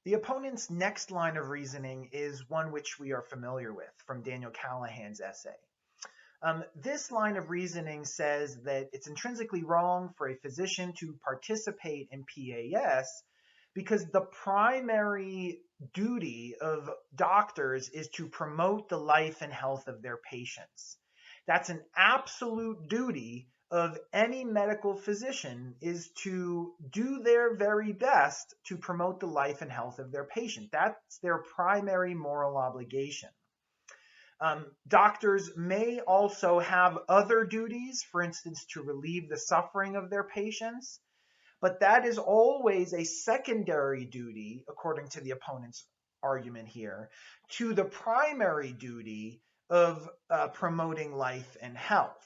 The opponent's next line of reasoning is one which we are familiar with from Daniel Callahan's essay. This line of reasoning says that it's intrinsically wrong for a physician to participate in PAS because the primary duty of doctors is to promote the life and health of their patients. That's an absolute duty of any medical physician, is to do their very best to promote the life and health of their patient. That's their primary moral obligation. Doctors may also have other duties, for instance, to relieve the suffering of their patients, but that is always a secondary duty, according to the opponent's argument here, to the primary duty of promoting life and health.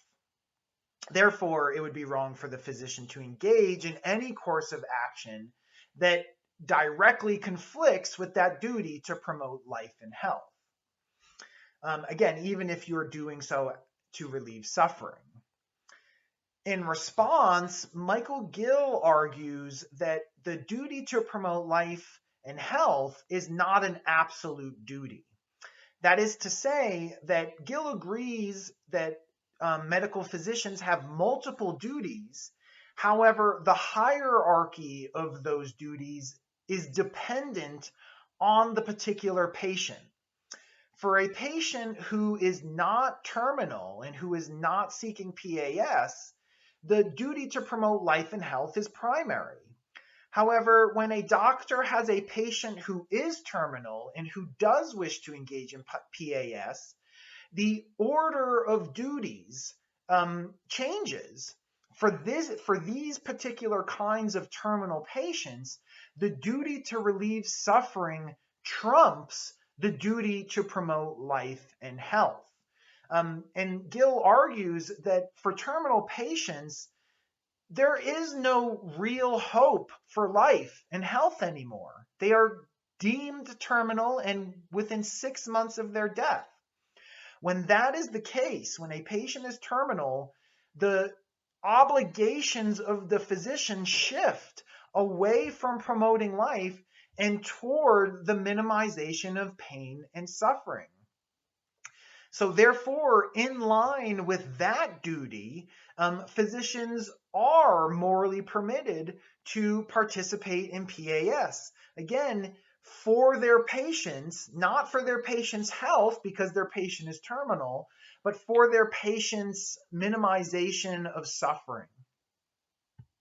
Therefore, it would be wrong for the physician to engage in any course of action that directly conflicts with that duty to promote life and health. Again, even if you're doing so to relieve suffering. In response, Michael Gill argues that the duty to promote life and health is not an absolute duty. That is to say that Gill agrees that medical physicians have multiple duties. However, the hierarchy of those duties is dependent on the particular patient. For a patient who is not terminal and who is not seeking PAS, the duty to promote life and health is primary. However, when a doctor has a patient who is terminal and who does wish to engage in PAS, the order of duties changes. For these particular kinds of terminal patients, the duty to relieve suffering trumps the duty to promote life and health. And Gill argues that for terminal patients, there is no real hope for life and health anymore. They are deemed terminal and within 6 months of their death. When that is the case, when a patient is terminal, the obligations of the physician shift away from promoting life and toward the minimization of pain and suffering. So therefore, in line with that duty, physicians are morally permitted to participate in PAS. Again, for their patients, not for their patient's health because their patient is terminal, but for their patient's minimization of suffering.